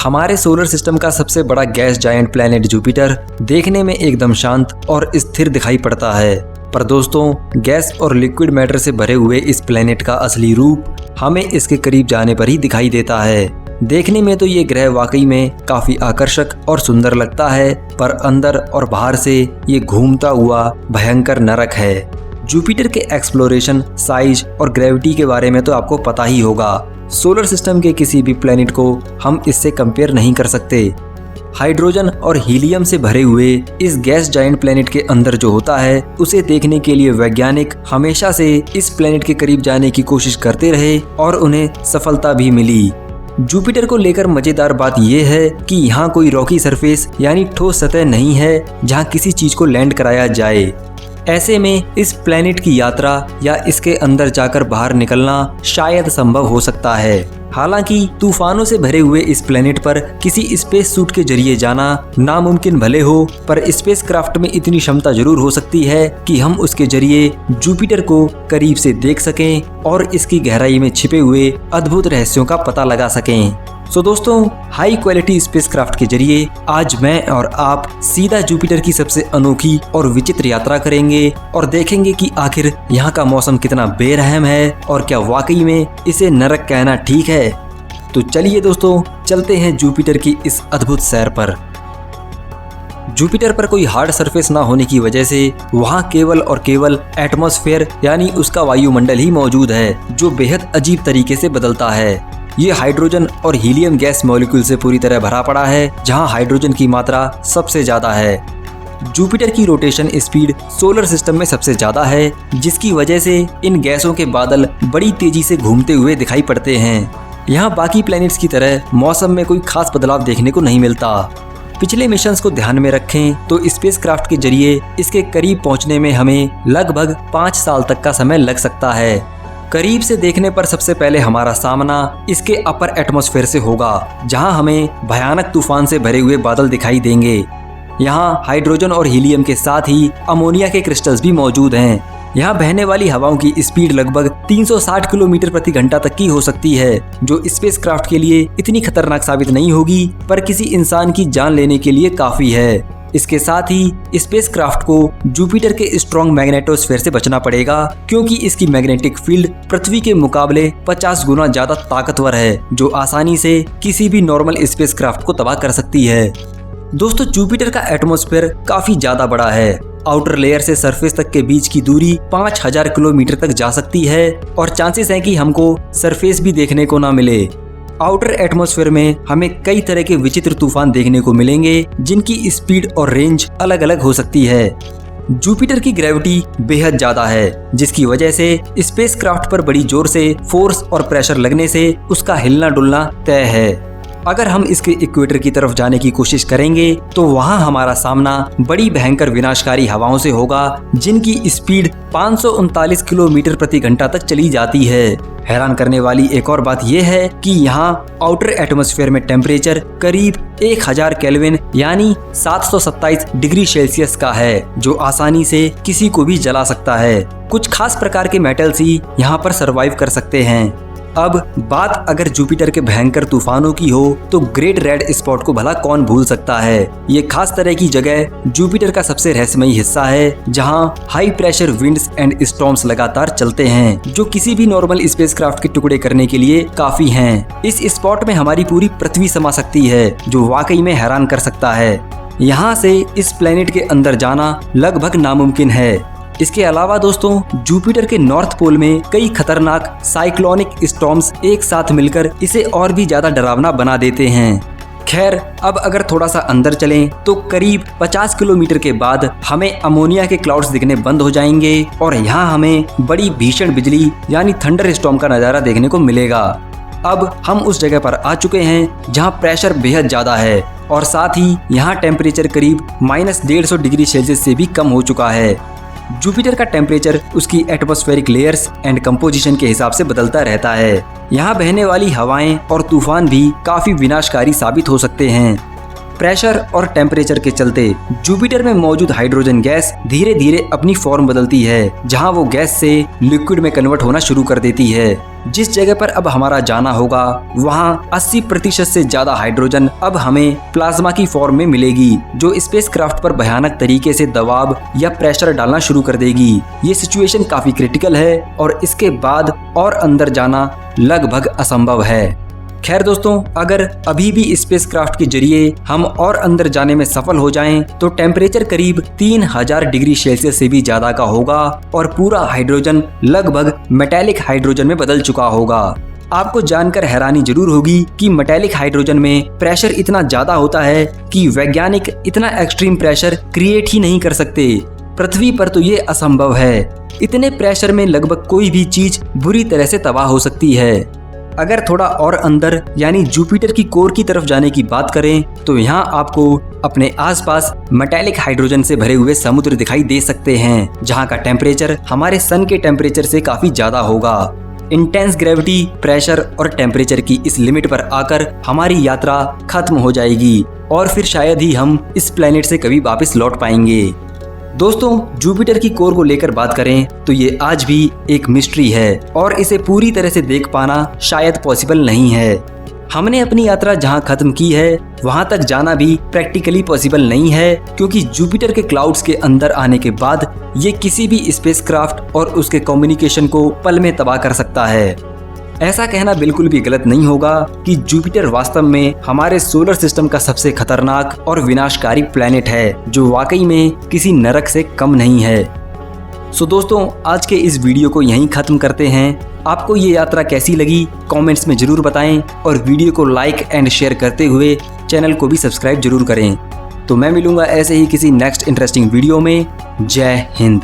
हमारे solar system का सबसे बड़ा गैस जायंट प्लैनेट जुपिटर देखने में एकदम शांत और स्थिर दिखाई पड़ता है, पर दोस्तों गैस और लिक्विड मैटर से भरे हुए इस प्लैनेट का असली रूप हमें इसके करीब जाने पर ही दिखाई देता है। देखने में तो ये ग्रह वाकई में काफी आकर्षक और सुंदर लगता है, पर अंदर और बाहर से ये घूमता हुआ भयंकर नरक है। जुपिटर के एक्सप्लोरेशन, साइज और ग्रेविटी के बारे में तो आपको पता ही होगा। सोलर सिस्टम के किसी भी प्लैनेट को हम इससे कंपेयर नहीं कर सकते। हाइड्रोजन और हीलियम से भरे हुए इस गैस जायंट प्लैनेट के अंदर जो होता है, उसे देखने के लिए वैज्ञानिक हमेशा से इस प्लैनेट के करीब जाने की कोशिश करते रहे और उन्हें सफलता भी मिली। जुपिटर को लेकर मजेदार बात यह है कि यहाँ कोई रॉकी सरफेस यानी ठोस सतह नहीं है जहाँ किसी चीज को लैंड कराया जाए। ऐसे में इस प्लैनेट की यात्रा या इसके अंदर जाकर बाहर निकलना शायद संभव हो सकता है। हालांकि तूफानों से भरे हुए इस प्लैनेट पर किसी स्पेस सूट के जरिए जाना नामुमकिन भले हो, पर स्पेस क्राफ्ट में इतनी क्षमता जरूर हो सकती है कि हम उसके जरिए जुपिटर को करीब से देख सकें और इसकी गहराई में छिपे हुए अद्भुत रहस्यों का पता लगा सकें। सो दोस्तों, हाई क्वालिटी स्पेसक्राफ्ट के जरिए आज मैं और आप सीधा जुपिटर की सबसे अनोखी और विचित्र यात्रा करेंगे और देखेंगे कि आखिर यहाँ का मौसम कितना बेरहम है और क्या वाकई में इसे नरक कहना ठीक है। तो चलिए दोस्तों, चलते हैं जुपिटर की इस अद्भुत सैर पर। जुपिटर पर कोई हार्ड सरफेस ना होने की वजह से वहाँ केवल और केवल एटमॉस्फेयर यानी उसका वायुमंडल ही मौजूद है, जो बेहद अजीब तरीके से बदलता है। ये हाइड्रोजन और हीलियम गैस मॉलिक्यूल से पूरी तरह भरा पड़ा है, जहां हाइड्रोजन की मात्रा सबसे ज्यादा है। जुपिटर की रोटेशन स्पीड सोलर सिस्टम में सबसे ज्यादा है, जिसकी वजह से इन गैसों के बादल बड़ी तेजी से घूमते हुए दिखाई पड़ते हैं। यहाँ बाकी प्लैनेट्स की तरह मौसम में कोई खास बदलाव देखने को नहीं मिलता। पिछले मिशंस को ध्यान में रखें तो स्पेसक्राफ्ट के जरिए इसके करीब पहुंचने में हमें लगभग 5 साल तक का समय लग सकता है। करीब से देखने पर सबसे पहले हमारा सामना इसके अपर एटमॉस्फेयर से होगा, जहां हमें भयानक तूफान से भरे हुए बादल दिखाई देंगे। यहां हाइड्रोजन और हीलियम के साथ ही अमोनिया के क्रिस्टल्स भी मौजूद हैं। यहां बहने वाली हवाओं की स्पीड लगभग 360 किलोमीटर प्रति घंटा तक की हो सकती है, जो स्पेसक्राफ्ट के लिए इतनी खतरनाक साबित नहीं होगी, पर किसी इंसान की जान लेने के लिए काफी है। इसके साथ ही स्पेसक्राफ्ट को जुपिटर के स्ट्रॉन्ग मैग्नेटोस्फेयर से बचना पड़ेगा, क्योंकि इसकी मैग्नेटिक फील्ड पृथ्वी के मुकाबले 50 गुना ज्यादा ताकतवर है, जो आसानी से किसी भी नॉर्मल स्पेसक्राफ्ट को तबाह कर सकती है। दोस्तों, जुपिटर का एटमॉस्फेयर काफी ज्यादा बड़ा है। आउटर लेयर से सरफेस तक के बीच की दूरी 5000 किलोमीटर तक जा सकती है और चांसेस हैं कि हमको सरफेस भी देखने को ना मिले। आउटर एटमॉस्फेयर में हमें कई तरह के विचित्र तूफान देखने को मिलेंगे, जिनकी स्पीड और रेंज अलग अलग हो सकती है। जुपिटर की ग्रेविटी बेहद ज्यादा है, जिसकी वजह से स्पेसक्राफ्ट पर बड़ी जोर से फोर्स और प्रेशर लगने से उसका हिलना डुलना तय है। अगर हम इसके इक्वेटर की तरफ जाने की कोशिश करेंगे तो वहां हमारा सामना बड़ी भयंकर विनाशकारी हवाओं से होगा, जिनकी स्पीड 539 किलोमीटर प्रति घंटा तक चली जाती है। हैरान करने वाली एक और बात यह है कि यहाँ आउटर एटमॉस्फेयर में टेम्परेचर करीब 1000 केल्विन यानी 727 डिग्री सेल्सियस का है, जो आसानी से किसी को भी जला सकता है। कुछ खास प्रकार के मेटल्स ही यहाँ पर सरवाइव कर सकते हैं। अब बात अगर जुपिटर के भयंकर तूफानों की हो तो ग्रेट रेड स्पॉट को भला कौन भूल सकता है। ये खास तरह की जगह जुपिटर का सबसे रहस्यमयी हिस्सा है, जहां high pressure winds and storms लगातार चलते हैं, जो किसी भी नॉर्मल स्पेसक्राफ्ट के टुकड़े करने के लिए काफी हैं। इस स्पॉट में हमारी पूरी पृथ्वी समा सकती है, जो वाकई में हैरान कर सकता है। यहाँ से इस प्लेनेट के अंदर जाना लगभग नामुमकिन है। इसके अलावा दोस्तों, जुपिटर के नॉर्थ पोल में कई खतरनाक साइक्लोनिक स्टॉर्म्स एक साथ मिलकर इसे और भी ज्यादा डरावना बना देते हैं। खैर, अब अगर थोड़ा सा अंदर चलें तो करीब 50 किलोमीटर के बाद हमें अमोनिया के क्लाउड्स दिखने बंद हो जाएंगे और यहाँ हमें बड़ी भीषण बिजली यानी थंडर स्टॉर्म का नजारा देखने को मिलेगा। अब हम उस जगह पर आ चुके हैं जहाँ प्रेशर बेहद ज्यादा है और साथ ही यहाँ टेम्परेचर करीब -150 डिग्री सेल्सियस से भी कम हो चुका है। जुपिटर का टेम्परेचर उसकी एटमॉस्फेरिक लेयर्स एंड कंपोजिशन के हिसाब से बदलता रहता है। यहाँ बहने वाली हवाएं और तूफान भी काफी विनाशकारी साबित हो सकते हैं। प्रेशर और टेम्परेचर के चलते जुपिटर में मौजूद हाइड्रोजन गैस धीरे धीरे अपनी फॉर्म बदलती है, जहां वो गैस से लिक्विड में कन्वर्ट होना शुरू कर देती है। जिस जगह पर अब हमारा जाना होगा वहां 80% से ज्यादा हाइड्रोजन अब हमें प्लाज्मा की फॉर्म में मिलेगी, जो स्पेसक्राफ्ट पर भयानक तरीके से दबाव या प्रेशर डालना शुरू कर देगी। ये सिचुएशन काफी क्रिटिकल है और इसके बाद और अंदर जाना लगभग असंभव है। खैर दोस्तों, अगर अभी भी स्पेसक्राफ्ट के जरिए हम और अंदर जाने में सफल हो जाएं, तो टेम्परेचर करीब 3000 डिग्री सेल्सियस से भी ज्यादा का होगा और पूरा हाइड्रोजन लगभग मेटालिक हाइड्रोजन में बदल चुका होगा। आपको जानकर हैरानी जरूर होगी कि मेटालिक हाइड्रोजन में प्रेशर इतना ज्यादा होता है कि वैज्ञानिक इतना एक्सट्रीम प्रेशर क्रिएट ही नहीं कर सकते। पृथ्वी पर तो ये असंभव है। इतने प्रेशर में लगभग कोई भी चीज बुरी तरह से तबाह हो सकती है। अगर थोड़ा और अंदर यानी जुपिटर की कोर की तरफ जाने की बात करें तो यहाँ आपको अपने आसपास मेटालिक हाइड्रोजन से भरे हुए समुद्र दिखाई दे सकते हैं, जहाँ का टेम्परेचर हमारे सन के टेम्परेचर से काफी ज्यादा होगा। इंटेंस ग्रेविटी, प्रेशर और टेम्परेचर की इस लिमिट पर आकर हमारी यात्रा खत्म हो जाएगी और फिर शायद ही हम इस प्लेनेट से कभी वापस लौट पाएंगे। दोस्तों, जुपिटर की कोर को लेकर बात करें तो ये आज भी एक मिस्ट्री है और इसे पूरी तरह से देख पाना शायद पॉसिबल नहीं है। हमने अपनी यात्रा जहां खत्म की है वहां तक जाना भी प्रैक्टिकली पॉसिबल नहीं है, क्योंकि जुपिटर के क्लाउड्स के अंदर आने के बाद ये किसी भी स्पेसक्राफ्ट और उसके कम्युनिकेशन को पल में तबाह कर सकता है। ऐसा कहना बिल्कुल भी गलत नहीं होगा कि जुपिटर वास्तव में हमारे सोलर सिस्टम का सबसे खतरनाक और विनाशकारी प्लैनेट है, जो वाकई में किसी नरक से कम नहीं है। सो दोस्तों, आज के इस वीडियो को यहीं खत्म करते हैं। आपको ये यात्रा कैसी लगी कमेंट्स में जरूर बताएं और वीडियो को लाइक एंड शेयर करते हुए चैनल को भी सब्सक्राइब जरूर करें। तो मैं मिलूंगा ऐसे ही किसी नेक्स्ट इंटरेस्टिंग वीडियो में। जय हिंद।